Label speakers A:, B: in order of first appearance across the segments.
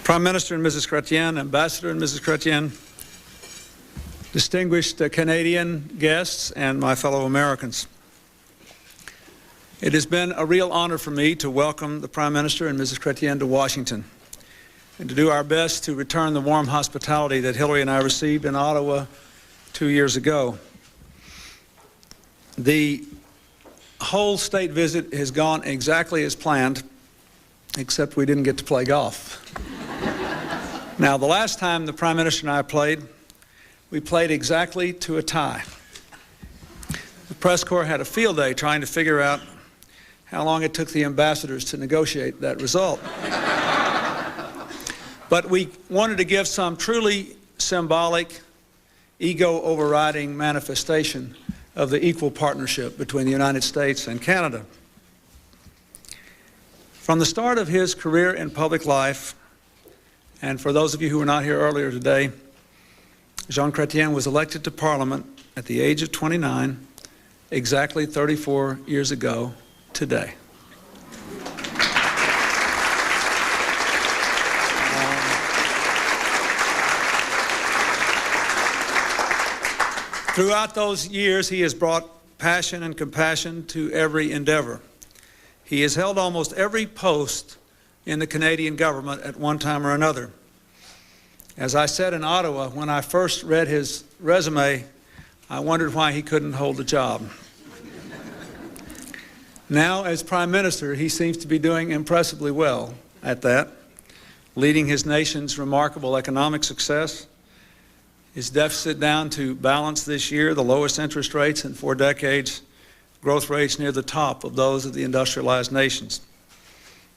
A: Prime Minister and Mrs. Chretien, Ambassador and Mrs. Chretien, distinguished Canadian guests, and my fellow Americans. It has been a real honor for me to welcome the Prime Minister and Mrs. Chretien to Washington and to do our best to return the warm hospitality that Hillary and I received in Ottawa 2 years ago. The whole state visit has gone exactly as planned, except we didn't get to play golf. Now, the last time the Prime Minister and I played, we played exactly to a tie. The press corps had a field day trying to figure out how long it took the ambassadors to negotiate that result. But we wanted to give some truly symbolic, ego-overriding manifestation of the equal partnership between the United States and Canada. From the start of his career in public life, and for those of you who were not here earlier today, Jean Chrétien was elected to Parliament at the age of 29, exactly 34 years ago today. Throughout those years, he has brought passion and compassion to every endeavor. He has held almost every post in the Canadian government at one time or another. As I said in Ottawa, when I first read his resume, I wondered why he couldn't hold a job. Now, as Prime Minister, he seems to be doing impressively well at that, leading his nation's remarkable economic success, his deficit down to balance this year, the lowest interest rates in 4 decades, growth rates near the top of those of the industrialized nations.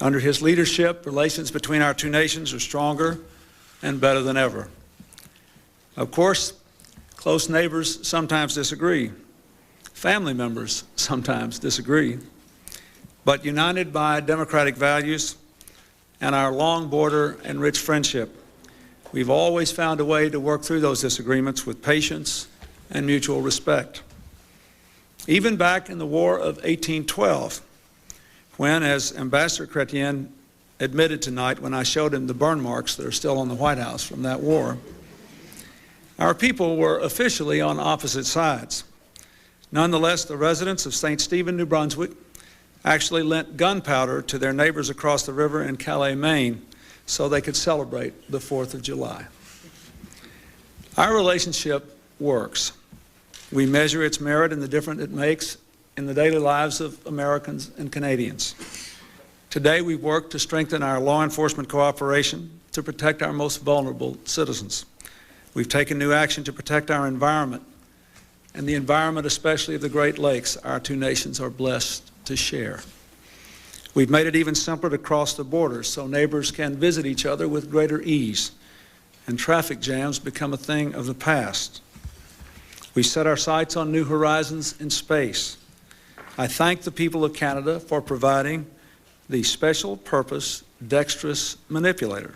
A: Under his leadership, relations between our two nations are stronger and better than ever. Of course, close neighbors sometimes disagree. Family members sometimes disagree. But united by democratic values and our long border and rich friendship, we've always found a way to work through those disagreements with patience and mutual respect. Even back in the War of 1812, when, as Ambassador Chrétien admitted tonight when I showed him the burn marks that are still on the White House from that war, our people were officially on opposite sides. Nonetheless, the residents of St. Stephen, New Brunswick, actually lent gunpowder to their neighbors across the river in Calais, Maine, so they could celebrate the 4th of July. Our relationship works. We measure its merit in the difference it makes in the daily lives of Americans and Canadians. Today, we work to strengthen our law enforcement cooperation to protect our most vulnerable citizens. We've taken new action to protect our environment, and the environment, especially of the Great Lakes, our two nations are blessed to share. We've made it even simpler to cross the border so neighbors can visit each other with greater ease, and traffic jams become a thing of the past. We set our sights on new horizons in space. I thank the people of Canada for providing the special purpose dexterous manipulator,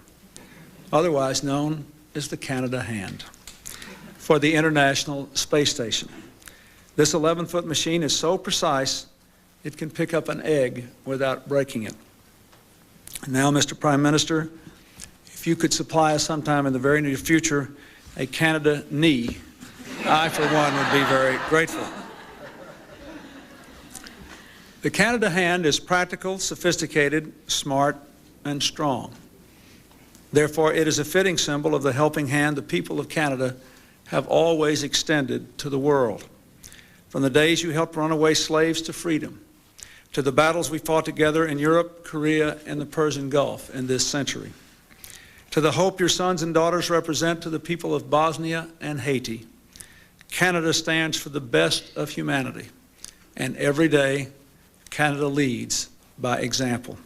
A: otherwise known as the Canada Hand, for the International Space Station. This 11-foot machine is so precise it can pick up an egg without breaking it. And now, Mr. Prime Minister, if you could supply us sometime in the very near future a Canada knee, I, for one, would be very grateful. The Canada Hand is practical, sophisticated, smart, and strong. Therefore, it is a fitting symbol of the helping hand the people of Canada have always extended to the world. From the days you helped runaway slaves to freedom, to the battles we fought together in Europe, Korea, and the Persian Gulf in this century, to the hope your sons and daughters represent to the people of Bosnia and Haiti, Canada stands for the best of humanity, and every day, Canada leads by example.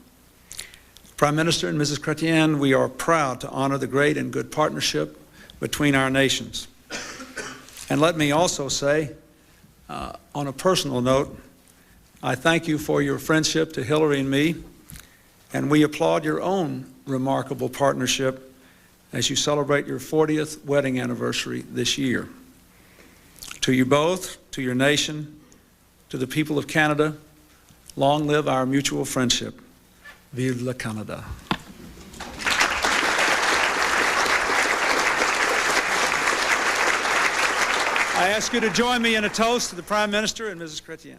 A: Prime Minister and Mrs. Chrétien, we are proud to honor the great and good partnership between our nations. And let me also say, on a personal note, I thank you for your friendship to Hillary and me, and we applaud your own remarkable partnership as you celebrate your 40th wedding anniversary this year. To you both, to your nation, to the people of Canada, long live our mutual friendship. Vive le Canada. I ask you to join me in a toast to the Prime Minister and Mrs. Chretien.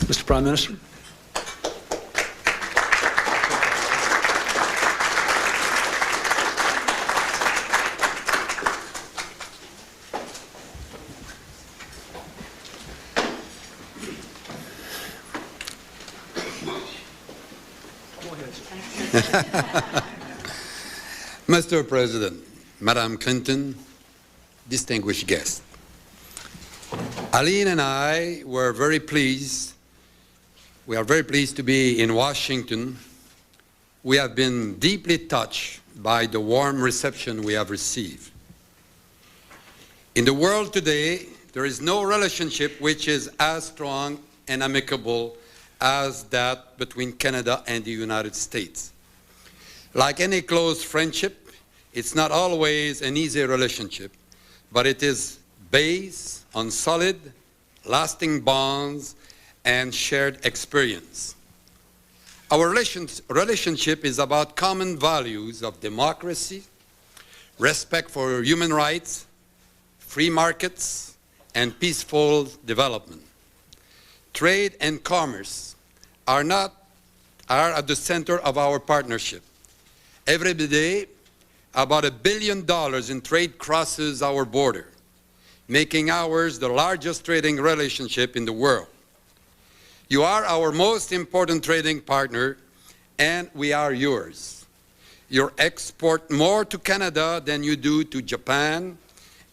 A: Mr. Prime Minister.
B: Mr. President, Madam Clinton, distinguished guests, Aline and I were very pleased. We are very pleased to be in Washington. We have been deeply touched by the warm reception we have received. In the world today, there is no relationship which is as strong and amicable as that between Canada and the United States. Like any close friendship, it's not always an easy relationship, but it is based on solid, lasting bonds and shared experience. Our relationship is about common values of democracy, respect for human rights, free markets, and peaceful development. Trade and commerce are at the center of our partnership. Every day, about $1 billion in trade crosses our border, making ours the largest trading relationship in the world. You are our most important trading partner, and we are yours. You export more to Canada than you do to Japan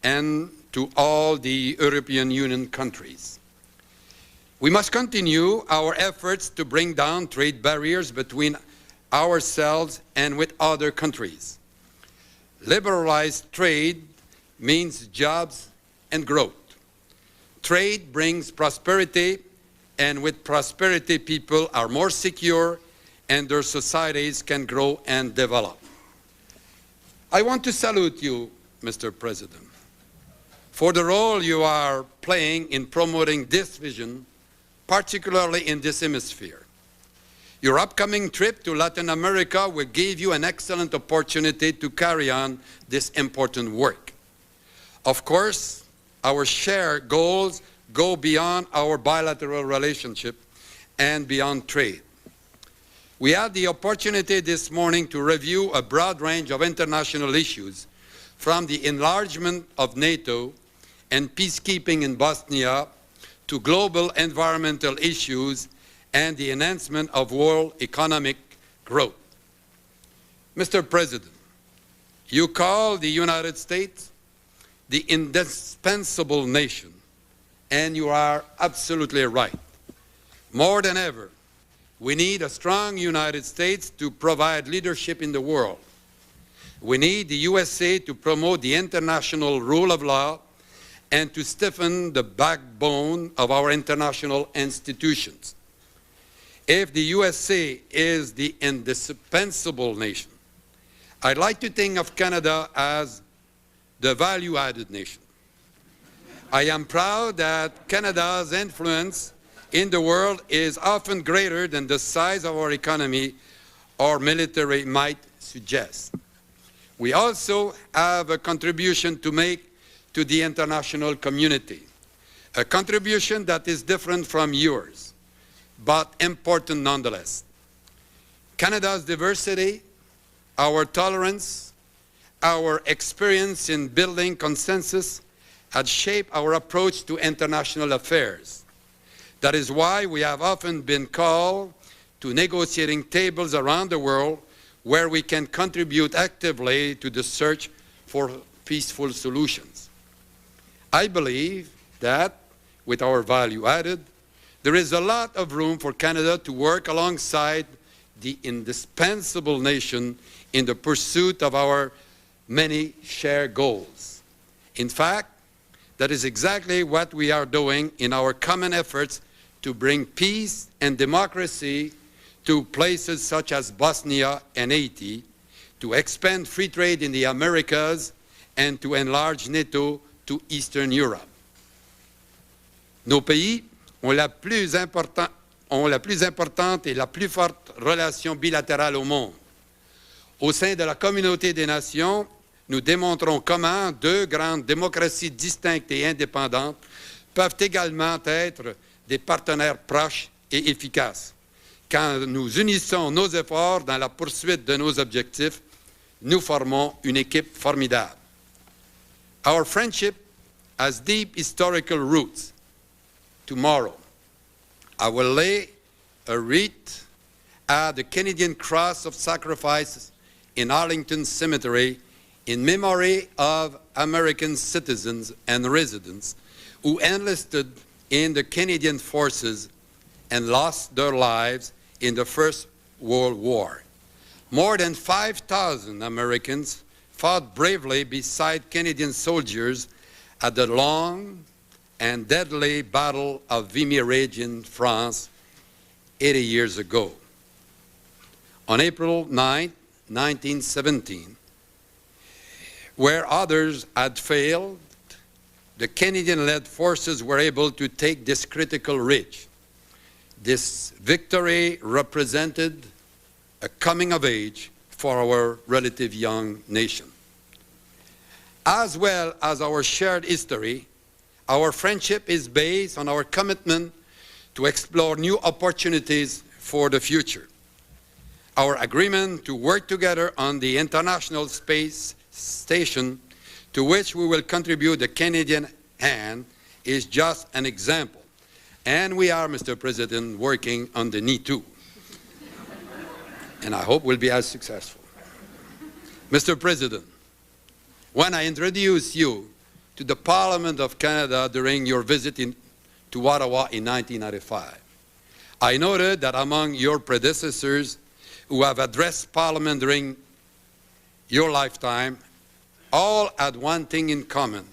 B: and to all the European Union countries. We must continue our efforts to bring down trade barriers between ourselves and with other countries. Liberalized trade means jobs and growth. Trade brings prosperity, and with prosperity, people are more secure and their societies can grow and develop. I want to salute you, Mr. President, for the role you are playing in promoting this vision, particularly in this hemisphere. Your upcoming trip to Latin America will give you an excellent opportunity to carry on this important work. Of course, our shared goals go beyond our bilateral relationship and beyond trade. We had the opportunity this morning to review a broad range of international issues, from the enlargement of NATO and peacekeeping in Bosnia to global environmental issues and the enhancement of world economic growth. Mr. President, you call the United States the indispensable nation, and you are absolutely right. More than ever, we need a strong United States to provide leadership in the world. We need the USA to promote the international rule of law and to stiffen the backbone of our international institutions. If the USA is the indispensable nation, I'd like to think of Canada as the value-added nation. I am proud that Canada's influence in the world is often greater than the size of our economy or military might suggest. We also have a contribution to make to the international community, a contribution that is different from yours, but important nonetheless. Canada's diversity, our tolerance, our experience in building consensus had shaped our approach to international affairs. That is why we have often been called to negotiating tables around the world where we can contribute actively to the search for peaceful solutions. I believe that with our value added, there is a lot of room for Canada to work alongside the indispensable nation in the pursuit of our many shared goals. In fact, that is exactly what we are doing in our common efforts to bring peace and democracy to places such as Bosnia and Haiti, to expand free trade in the Americas and to enlarge NATO to Eastern Europe. Nos pays ont la plus importante et la plus forte relation bilatérale au monde. Au sein de la communauté des nations, nous démontrons comment deux grandes démocraties distinctes et indépendantes peuvent également être des partenaires proches et efficaces. Quand nous unissons nos efforts dans la poursuite de nos objectifs, nous formons une équipe formidable. Our friendship has deep historical roots. Tomorrow, I will lay a wreath at the Canadian Cross of Sacrifice in Arlington Cemetery in memory of American citizens and residents who enlisted in the Canadian forces and lost their lives in the First World War. More than 5,000 Americans fought bravely beside Canadian soldiers at the long and deadly Battle of Vimy Ridge in France 80 years ago. On April 9, 1917, where others had failed, the Canadian-led forces were able to take this critical ridge. This victory represented a coming of age for our relative young nation. As well as our shared history, our friendship is based on our commitment to explore new opportunities for the future. Our agreement to work together on the International Space Station, to which we will contribute the Canadian hand, is just an example. And we are, Mr. President, working on the knee too. And I hope we'll be as successful. Mr. President, when I introduced you to the Parliament of Canada during your visit to Ottawa in 1995, I noted that among your predecessors who have addressed Parliament during your lifetime, all had one thing in common.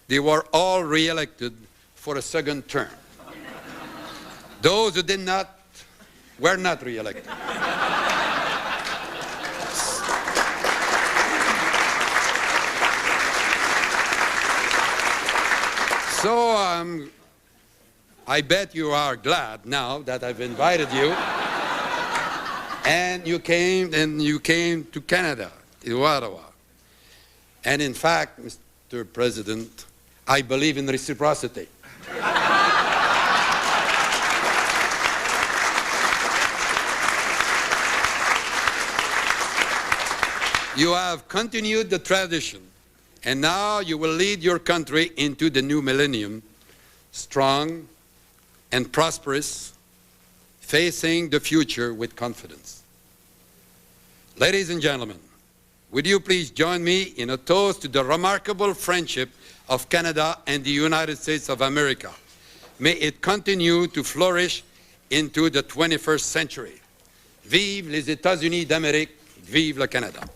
B: They were all re-elected for a second term. Those who did not were not re-elected. So I bet you are glad now that I've invited you, and you came to Canada, to Ottawa. And in fact, Mr. President, I believe in reciprocity. You have continued the tradition, and now you will lead your country into the new millennium, strong and prosperous, facing the future with confidence. Ladies and gentlemen, would you please join me in a toast to the remarkable friendship of Canada and the United States of America. May it continue to flourish into the 21st century. Vive les États-Unis d'Amérique, vive le Canada.